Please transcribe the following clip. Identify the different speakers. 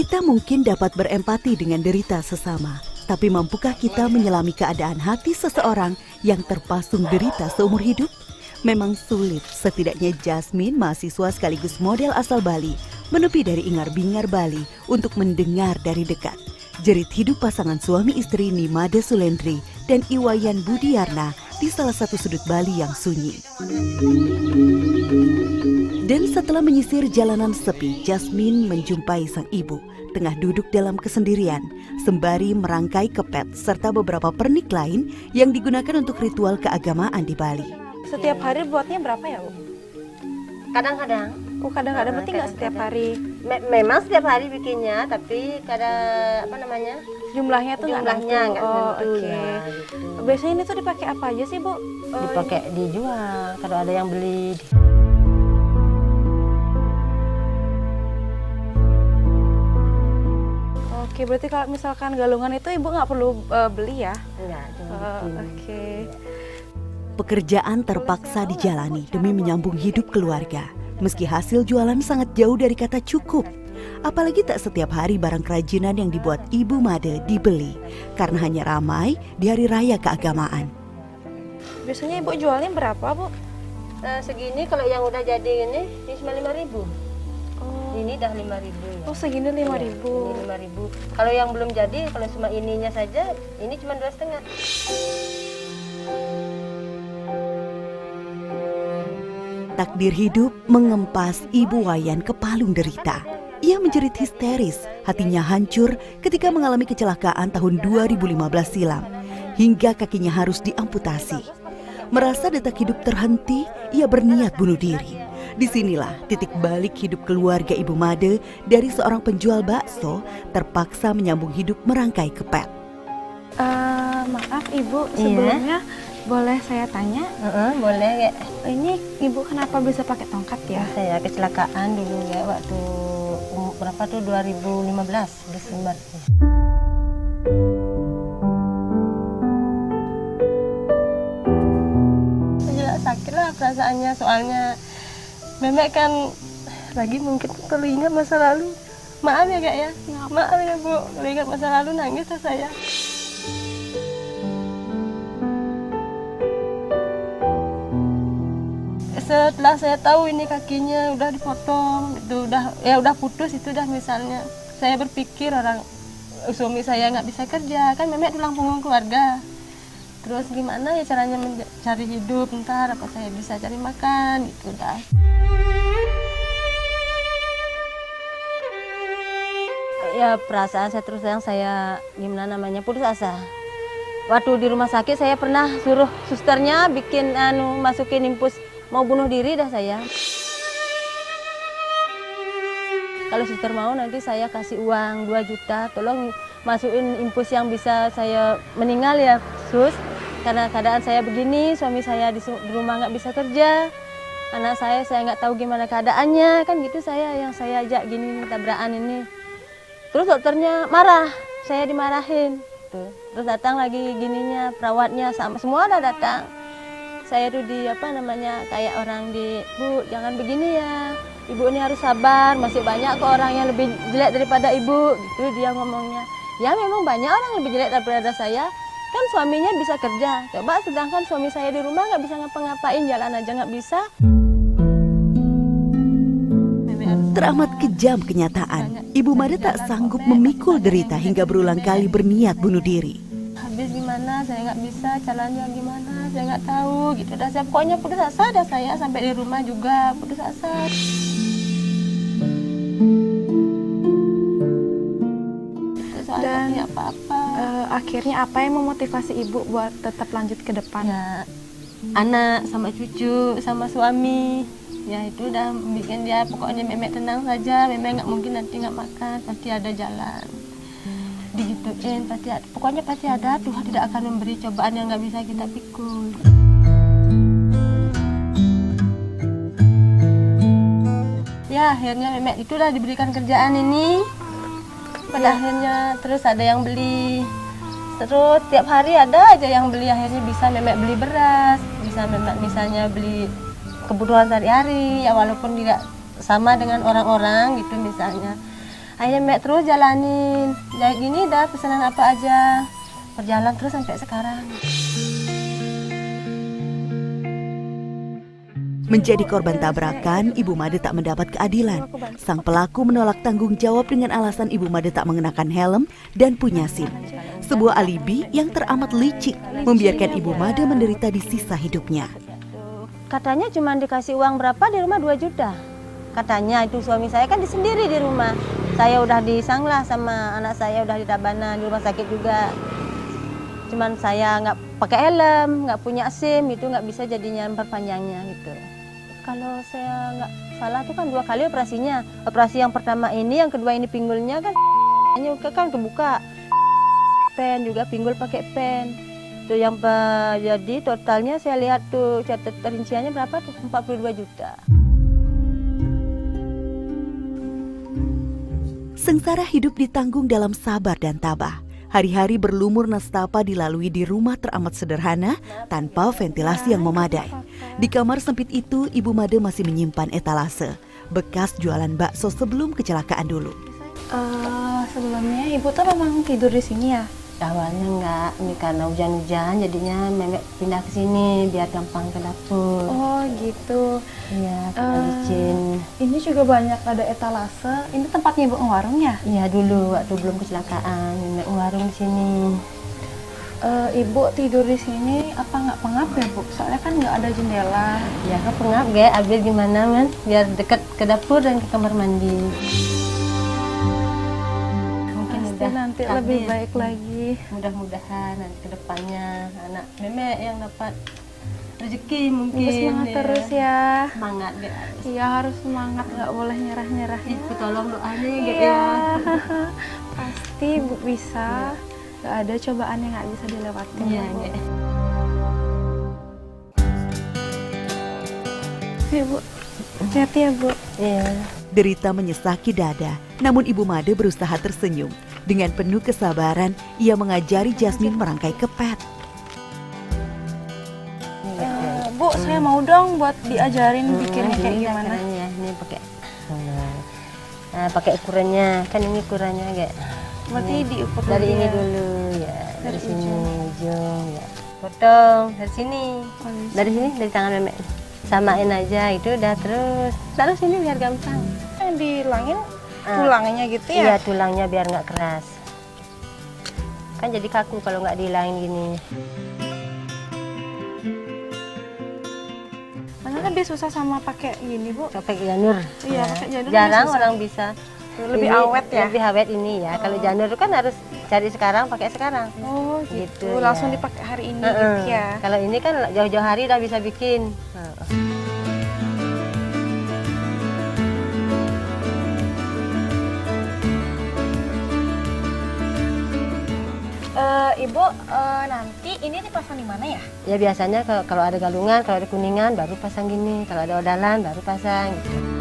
Speaker 1: Kita mungkin dapat berempati dengan derita sesama, tapi mampukah kita menyelami keadaan hati seseorang yang terpasung derita seumur hidup? Memang sulit. Setidaknya Jasmine, mahasiswa sekaligus model asal Bali, menepi dari ingar-bingar Bali untuk mendengar dari dekat jerit hidup pasangan suami istri Nimade Sulendri dan Iwayan Budiyarna di salah satu sudut Bali yang sunyi. Dan setelah menyisir jalanan sepi, Jasmine menjumpai sang ibu tengah duduk dalam kesendirian sembari merangkai kepet serta beberapa pernik lain yang digunakan untuk ritual keagamaan di Bali.
Speaker 2: Setiap hari buatnya berapa ya, Bu?
Speaker 3: Kadang-kadang.
Speaker 2: Oh, kadang-kadang berarti nggak setiap hari?
Speaker 3: Memang setiap hari bikinnya, tapi kadang
Speaker 2: Jumlahnya tuh nggak
Speaker 3: nggak
Speaker 2: Oh,
Speaker 3: tentu.
Speaker 2: oke.
Speaker 3: Ya, gitu.
Speaker 2: Biasanya ini tuh dipakai apa aja sih, Bu?
Speaker 3: Dipakai dijual kalau ada yang beli.
Speaker 2: Oke, berarti kalau misalkan galungan itu Ibu nggak perlu beli ya?
Speaker 3: Enggak, cuma bikin.
Speaker 2: Oke.
Speaker 1: Pekerjaan terpaksa dijalani demi menyambung hidup keluarga. Meski hasil jualan sangat jauh dari kata cukup. Apalagi tak setiap hari barang kerajinan yang dibuat Ibu Made dibeli, karena hanya ramai di hari raya keagamaan.
Speaker 2: Biasanya Ibu jualnya berapa, Bu?
Speaker 3: Segini kalau yang udah jadi ini cuma 5.000.
Speaker 2: Oh,
Speaker 3: Ini dah 5.000 ya.
Speaker 2: oh segini 5.000.
Speaker 3: Ini 5.000. Kalau yang belum jadi, kalau cuma ininya saja, ini cuma 2,5.
Speaker 1: Takdir hidup mengempas Ibu Wayan ke palung derita. Ia menjerit histeris, hatinya hancur ketika mengalami kecelakaan tahun 2015 silam, hingga kakinya harus diamputasi. Merasa detak hidup terhenti, ia berniat bunuh diri. Disinilah titik balik hidup keluarga Ibu Made dari seorang penjual bakso terpaksa menyambung hidup merangkai kepet.
Speaker 2: Maaf Ibu, sebelumnya boleh saya tanya?
Speaker 3: Boleh ya.
Speaker 2: Ini Ibu kenapa bisa pakai tongkat ya?
Speaker 3: Saya kecelakaan dulu ya waktu berapa tuh 2015 Desember. Ya sakit lah perasaannya, soalnya Memek kan lagi mungkin teringat masa lalu. Maaf ya Kak ya, maaf ya Bu, teringat masa lalu nangis lah saya. Setelah saya tahu ini kakinya udah dipotong, itu udah putus, itu udah misalnya saya berpikir orang suami saya nggak bisa kerja, kan Memek tulang punggung keluarga. Terus gimana ya caranya mencari hidup, ntar apa saya bisa cari makan gitu dah. Ya perasaan saya terus terang saya putus asa. Waktu di rumah sakit saya pernah suruh susternya bikin masukin infus mau bunuh diri dah saya. Kalau suster mau nanti saya kasih uang 2 juta, tolong masukin infus yang bisa saya meninggal ya sus. Karena keadaan saya begini, suami saya di rumah nggak bisa kerja, anak saya nggak tahu gimana keadaannya, kan gitu yang saya ajak gini tabrakan ini. Terus dokternya marah, saya dimarahin. Tuh. Terus datang lagi gininya, perawatnya sama semua udah datang. Saya tuh kayak orang Bu, jangan begini ya. Ibu ini harus sabar, masih banyak kok orang yang lebih jelek daripada ibu. Gitu dia ngomongnya. Ya memang banyak orang lebih jelek daripada saya. Kan suaminya bisa kerja. Coba sedangkan suami saya di rumah nggak bisa ngapa-ngapain, jalan aja nggak bisa.
Speaker 1: Teramat kejam kenyataan. Ibu Made tak sanggup memikul derita hingga berulang kali berniat bunuh diri.
Speaker 3: Habis gimana, saya nggak bisa, jalannya gimana, saya nggak tahu gitu. Dah saya pokoknya putus asa dah saya, sampai di rumah juga putus asa.
Speaker 2: Dan
Speaker 3: apa-apa.
Speaker 2: Akhirnya apa yang memotivasi Ibu buat tetap lanjut ke depan?
Speaker 3: Ya, anak sama cucu sama suami. Ya itu udah bikin dia pokoknya Memek tenang saja, Memek nggak mungkin nanti nggak makan, pasti ada jalan. Digituin pokoknya pasti ada, Tuhan tidak akan memberi cobaan yang nggak bisa kita pikul. Ya akhirnya Memek itu udah diberikan kerjaan ini. Pada akhirnya terus ada yang beli, terus tiap hari ada aja yang beli, akhirnya bisa Memek beli beras, bisa Memek misalnya beli kebutuhan sehari-hari ya, walaupun tidak sama dengan orang-orang gitu misalnya. Akhirnya Mek terus jalanin. Jahit gini dah pesanan apa aja. Berjalan terus sampai sekarang.
Speaker 1: Menjadi korban tabrakan, Ibu Made tak mendapat keadilan. Sang pelaku menolak tanggung jawab dengan alasan Ibu Made tak mengenakan helm dan punya SIM. Sebuah alibi yang teramat licik, membiarkan Ibu Made menderita di sisa hidupnya.
Speaker 3: Katanya cuma dikasih uang berapa di rumah 2 juta. Katanya itu suami saya kan sendiri di rumah. Saya udah disanglah sama anak saya udah di Tabanan, di rumah sakit juga. Cuman saya nggak pakai helm, nggak punya SIM, itu nggak bisa jadinya perpanjangnya gitu. Kalau saya nggak salah tuh kan 2 kali operasinya. Operasi yang pertama ini, yang kedua ini pinggulnya kan kan kebuka. Pen juga pinggul pakai pen. Tuh yang jadi totalnya saya lihat tuh catat rinciannya berapa tuh 42 juta.
Speaker 1: Sengsara hidup ditanggung dalam sabar dan tabah. Hari-hari berlumur nestapa dilalui di rumah teramat sederhana tanpa ventilasi yang memadai. Di kamar sempit itu, Ibu Made masih menyimpan etalase, bekas jualan bakso sebelum kecelakaan dulu.
Speaker 2: Sebelumnya ibu tuh memang tidur di sini ya?
Speaker 3: Awalnya enggak, ini karena hujan-hujan jadinya Memek pindah ke sini biar gampang ke dapur.
Speaker 2: Oh gitu.
Speaker 3: Iya, karena licin.
Speaker 2: Ini juga banyak ada etalase. Ini tempatnya ibu ngewarung ya?
Speaker 3: Iya dulu waktu belum kecelakaan, Memek warung di sini.
Speaker 2: Ibu tidur di sini apa nggak pengap ya bu? Soalnya kan nggak ada jendela.
Speaker 3: Ya kan pengap gak, biar gimana man, biar dekat ke dapur dan ke kamar mandi.
Speaker 2: Pasti nanti lebih baik lagi.
Speaker 3: Mudah-mudahan nanti ke depannya anak Memek yang dapat rezeki mungkin.
Speaker 2: Ibu semangat terus ya.
Speaker 3: Semangat gak?
Speaker 2: Iya harus semangat, nggak boleh nyerah-nyerah.
Speaker 3: Ibu tolong doanya ya gak
Speaker 2: Iya.
Speaker 3: ya.
Speaker 2: Pasti ibu bisa. Gak ada cobaan yang nggak bisa dilewatin.
Speaker 3: Iya
Speaker 2: Bu.
Speaker 3: gak.
Speaker 2: Iya bu. Hati-hati ya bu.
Speaker 3: Iya.
Speaker 1: Derita menyesaki dada, namun Ibu Made berusaha tersenyum. Dengan penuh kesabaran, ia mengajari Jasmine merangkai kepet.
Speaker 2: Bu, saya mau dong buat diajarin bikinnya kayak
Speaker 3: Ini
Speaker 2: gimana.
Speaker 3: caranya, ini pakai pakai ukurannya, kan ini ukurannya kayak
Speaker 2: Berarti diukur
Speaker 3: dari
Speaker 2: dulu
Speaker 3: ini
Speaker 2: ya.
Speaker 3: dulu ya, dari
Speaker 2: Dari
Speaker 3: sini ujung ya. Potong dari sini.
Speaker 2: Oh, bisa.
Speaker 3: Dari sini dari tangan Memek. Samain aja itu udah terus. Taruh sini biar gampang.
Speaker 2: Yang dihilangin tulangnya gitu ya?
Speaker 3: Iya, tulangnya biar nggak keras. Kan jadi kaku kalau nggak dihilangin gini.
Speaker 2: Karena lebih susah sama pakai gini bu.
Speaker 3: Pakai janur.
Speaker 2: Iya,
Speaker 3: Ya.
Speaker 2: pakai janur
Speaker 3: Jarang
Speaker 2: lebih susah.
Speaker 3: orang bisa.
Speaker 2: Lebih
Speaker 3: Ini
Speaker 2: awet ya?
Speaker 3: Lebih awet ini ya. Kalau janur kan harus cari sekarang, pakai sekarang.
Speaker 2: Oh gitu,
Speaker 3: Gitu,
Speaker 2: langsung
Speaker 3: ya.
Speaker 2: dipakai hari ini
Speaker 3: Heeh.
Speaker 2: gitu ya?
Speaker 3: Kalau ini kan jauh-jauh hari udah bisa bikin.
Speaker 2: Ibu, nanti ini dipasang di mana ya?
Speaker 3: Ya biasanya kalau ada galungan, kalau ada kuningan baru pasang gini. Kalau ada odalan baru pasang gitu.